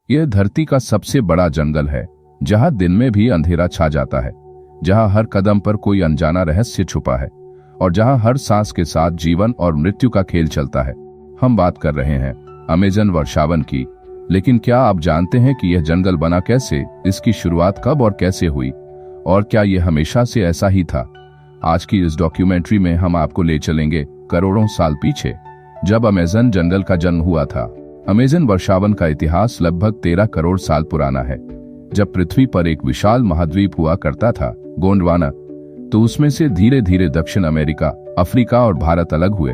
यह धरती का सबसे बड़ा जंगल है, जहां दिन में भी अंधेरा छा जाता है, जहां हर कदम पर कोई अनजाना रहस्य छुपा है और जहां हर सांस के साथ जीवन और मृत्यु का खेल चलता है। हम बात कर रहे हैं अमेज़न वर्षावन की। लेकिन क्या आप जानते हैं कि यह जंगल बना कैसे, इसकी शुरुआत कब और कैसे हुई, और क्या यह हमेशा से ऐसा ही था? आज की इस डॉक्यूमेंट्री में हम आपको ले चलेंगे करोड़ों साल पीछे, जब अमेज़न जंगल का जन्म हुआ था। अमेज़न वर्षावन का इतिहास लगभग 13 करोड़ साल पुराना है। जब पृथ्वी पर एक विशाल महाद्वीप हुआ करता था, गोंडवाना, तो उसमें से धीरे धीरे दक्षिण अमेरिका, अफ्रीका और भारत अलग हुए।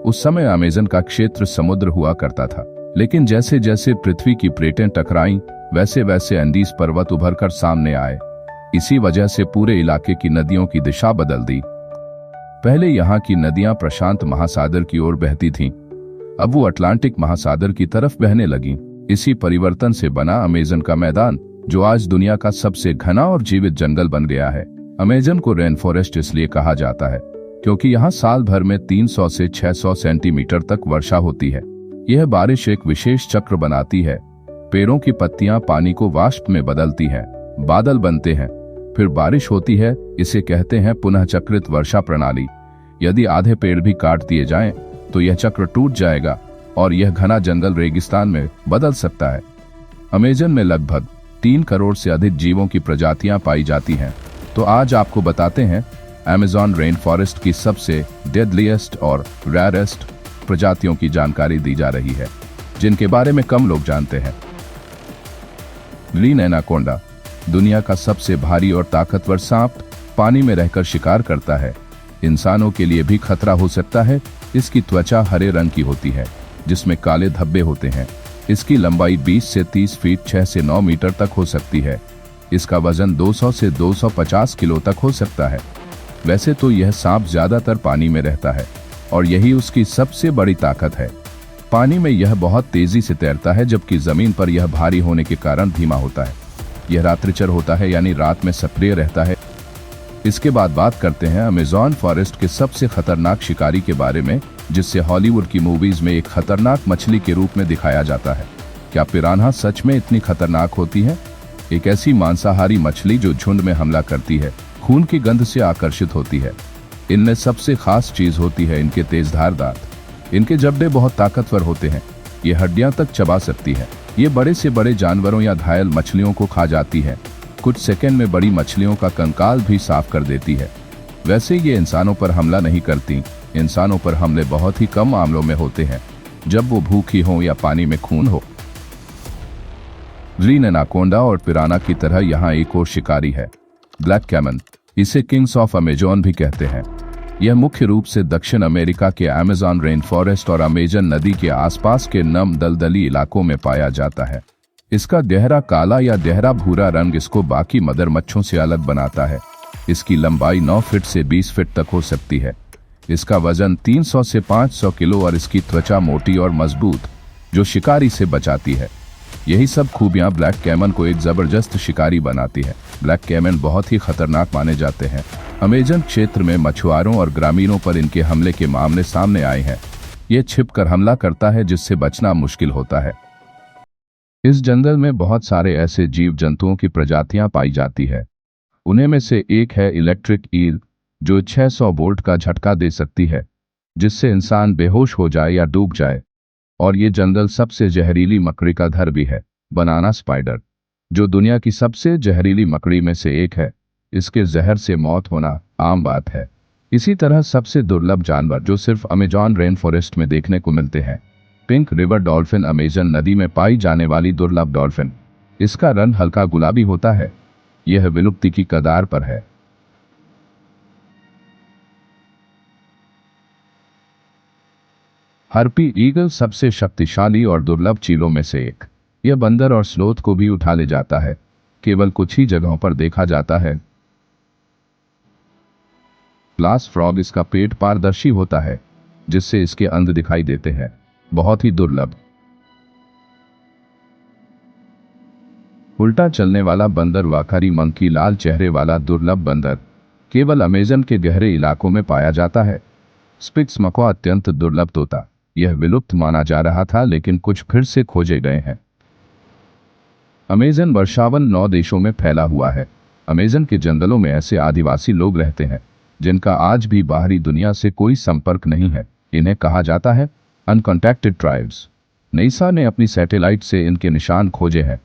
उस समय अमेज़न का क्षेत्र समुद्र हुआ करता था, लेकिन जैसे जैसे पृथ्वी की प्लेटें टकराईं, वैसे वैसे एंडीज पर्वत उभरकर सामने आए। इसी वजह से पूरे इलाके की नदियों की दिशा बदल दी। पहले यहाँ की नदियां प्रशांत महासागर की ओर बहती थीं, अब वो अटलांटिक महासागर की तरफ बहने लगीं। इसी परिवर्तन से बना अमेज़न का मैदान, जो आज दुनिया का सबसे घना और जीवित जंगल बन गया है। अमेज़न को रेन फॉरेस्ट इसलिए कहा जाता है क्योंकि यहाँ साल भर में 300 से 600 सेंटीमीटर तक वर्षा होती है। यह बारिश एक विशेष चक्र बनाती है। पेड़ों की पत्तियां पानी को वाष्प में बदलती हैं, बादल बनते हैं, फिर बारिश होती है। इसे कहते हैं पुनः चक्रित वर्षा प्रणाली। यदि आधे पेड़ भी काट दिए जाएं, तो यह चक्र टूट जाएगा और यह घना जंगल रेगिस्तान में बदल सकता है। अमेज़न में लगभग 3 करोड़ से अधिक जीवों की प्रजातियां पाई जाती हैं। तो आज आपको बताते हैं अमेज़न रेन फॉरेस्ट की सबसे डेडलीस्ट और रेयरेस्ट प्रजातियों की जानकारी दी जा रही है, जिनके बारे में कम लोग जानते हैं। ग्रीन एनाकोंडा दुनिया का सबसे भारी और ताकतवर सांप, पानी में रहकर शिकार करता है। इंसानों के लिए भी खतरा हो सकता है। इसकी त्वचा हरे रंग की होती है, जिसमें काले धब्बे होते हैं। इसकी लंबाई 20 से 30 फीट 6 से 9 मीटर तक हो सकती है। इसका वजन 200 से 250 किलो तक हो सकता है। वैसे तो यह सांप ज्यादातर पानी में रहता है और यही उसकी सबसे बड़ी ताकत है। पानी में यह बहुत तेजी से तैरता है, जबकि जमीन पर यह भारी होने के कारण धीमा होता है। यह रात्रिचर होता है, यानी रात में सक्रिय रहता है। इसके बाद बात करते हैं अमेज़न फॉरेस्ट के सबसे खतरनाक शिकारी के बारे में, जिससे हॉलीवुड की मूवीज में एक खतरनाक मछली के रूप में दिखाया जाता है। क्या पिरान्हा सच में इतनी खतरनाक होती है? एक ऐसी मांसाहारी मछली जो झुंड में हमला करती है, खून की गंध से आकर्षित होती है। इनमें सबसे खास चीज होती है इनके तेजधार दांत। इनके जबड़े बहुत ताकतवर होते हैं, ये हड्डियां तक चबा सकती है। ये बड़े से बड़े जानवरों या घायल मछलियों को खा जाती है। कुछ सेकंड में बड़ी मछलियों का कंकाल भी साफ कर देती है। वैसे ये इंसानों पर हमला नहीं करती। इंसानों पर हमले बहुत ही कम मामलों में होते हैं, जब वो भूखी हो या पानी में खून हो। ग्रीन एनाकोंडा और पिराना की तरह यहाँ एक और शिकारी है, ब्लैक कैमन। इसे किंग्स ऑफ अमेज़न भी कहते हैं। यह मुख्य रूप से दक्षिण अमेरिका के अमेज़न रेन फॉरेस्ट और अमेज़न नदी के आसपास के नम दलदली इलाकों में पाया जाता है। इसका गहरा काला या गहरा भूरा रंग इसको बाकी मगरमच्छों से अलग बनाता है। इसकी लंबाई 9 फीट से 20 फीट तक हो सकती है। इसका वजन 300 से 500 किलो और इसकी त्वचा मोटी और मजबूत, जो शिकारी से बचाती है। यही सब खूबियां ब्लैक कैमन को एक जबरदस्त शिकारी बनाती है। ब्लैक कैमन बहुत ही खतरनाक माने जाते हैं। अमेज़न क्षेत्र में मछुआरों और ग्रामीणों पर इनके हमले के मामले सामने आए हैं। ये छिपकर हमला करता है, जिससे बचना मुश्किल होता है। इस जंगल में बहुत सारे ऐसे जीव जंतुओं की प्रजातियां पाई जाती है। उन्हें में से एक है इलेक्ट्रिक ईल, जो 600 वोल्ट का झटका दे सकती है, जिससे इंसान बेहोश हो जाए या डूब जाए। और ये जंगल सबसे जहरीली मकड़ी का घर भी है, बनाना स्पाइडर, जो दुनिया की सबसे जहरीली मकड़ी में से एक है। इसके जहर से मौत होना आम बात है। इसी तरह सबसे दुर्लभ जानवर जो सिर्फ अमेज़न रेन फॉरेस्ट में देखने को मिलते हैं, पिंक रिवर डॉल्फिन, अमेज़न नदी में पाई जाने वाली दुर्लभ डॉल्फिन। इसका रंग हल्का गुलाबी होता है। यह विलुप्ति की कगार पर है। हार्पी ईगल सबसे शक्तिशाली और दुर्लभ चीलों में से एक। यह बंदर और स्लोथ को भी उठा ले जाता है। केवल कुछ ही जगहों पर देखा जाता है। ग्लास फ्रॉग, इसका पेट पारदर्शी होता है, जिससे इसके अंध दिखाई देते हैं। बहुत ही दुर्लभ। उल्टा चलने वाला बंदर, वाखारी मंकी, लाल चेहरे वाला दुर्लभ बंदर, केवल अमेज़न के गहरे इलाकों में पाया जाता है। स्पिक्स मकवा, अत्यंत दुर्लभ तोता। यह विलुप्त माना जा रहा था, लेकिन कुछ फिर से खोजे गए हैं। अमेज़न वर्षावन 9 देशों में फैला हुआ है। अमेज़न के जंगलों में ऐसे आदिवासी लोग रहते हैं जिनका आज भी बाहरी दुनिया से कोई संपर्क नहीं है। इन्हें कहा जाता है अनकॉन्टैक्टेड ट्राइब्स। नासा ने अपनी सैटेलाइट से इनके निशान खोजे हैं।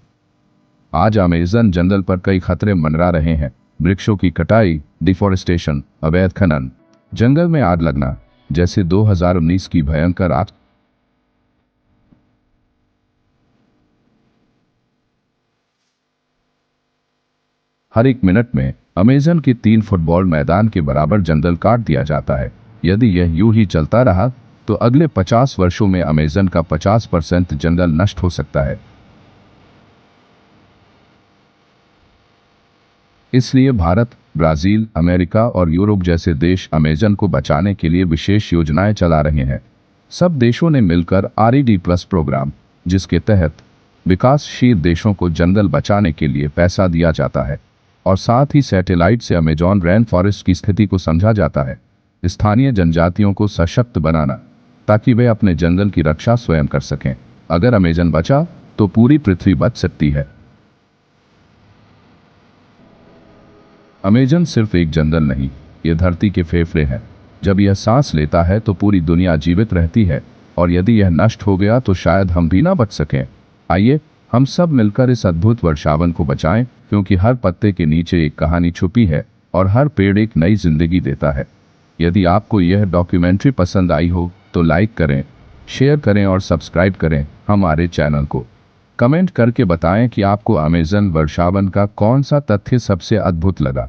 आज अमेज़न जंगल पर कई खतरे मंडरा रहे हैं। वृक्षों की कटाई, डिफॉरेस्टेशन, अवैध खनन, जंगल में आग लगना जैसे 2019 की भयंकर आग। हर एक मिनट में अमेज़न के 3 फुटबॉल मैदान के बराबर जंगल काट दिया जाता है। यदि यह यूं ही चलता रहा तो अगले 50 वर्षों में अमेज़न का 50% जंगल नष्ट हो सकता है। इसलिए भारत, ब्राजील, अमेरिका और यूरोप जैसे देश अमेज़न को बचाने के लिए विशेष योजनाएं चला रहे हैं। सब देशों ने मिलकर RED+ प्रोग्राम, जिसके तहत विकासशील देशों को जंगल बचाने के लिए पैसा दिया जाता है और साथ ही सैटेलाइट से अमेज़न रेन फॉरेस्ट की स्थिति को समझा जाता है। स्थानीय जनजातियों को सशक्त बनाना ताकि वे अपने जंगल की रक्षा स्वयं कर सकें। अगर अमेज़न बचा तो पूरी पृथ्वी बच सकती है। अमेज़न सिर्फ एक जंगल नहीं, ये धरती के फेफड़े हैं। जब यह सांस लेता है तो पूरी दुनिया जीवित रहती है और यदि यह नष्ट हो गया तो शायद हम भी ना बच सकें। आइए हम सब मिलकर इस अद्भुत वर्षावन को बचाएं, क्योंकि हर पत्ते के नीचे एक कहानी छुपी है और हर पेड़ एक नई जिंदगी देता है। यदि आपको यह डॉक्यूमेंट्री पसंद आई हो तो लाइक करें, शेयर करें और सब्सक्राइब करें हमारे चैनल को। कमेंट करके बताएं कि आपको अमेज़न वर्षावन का कौन सा तथ्य सबसे अद्भुत लगा।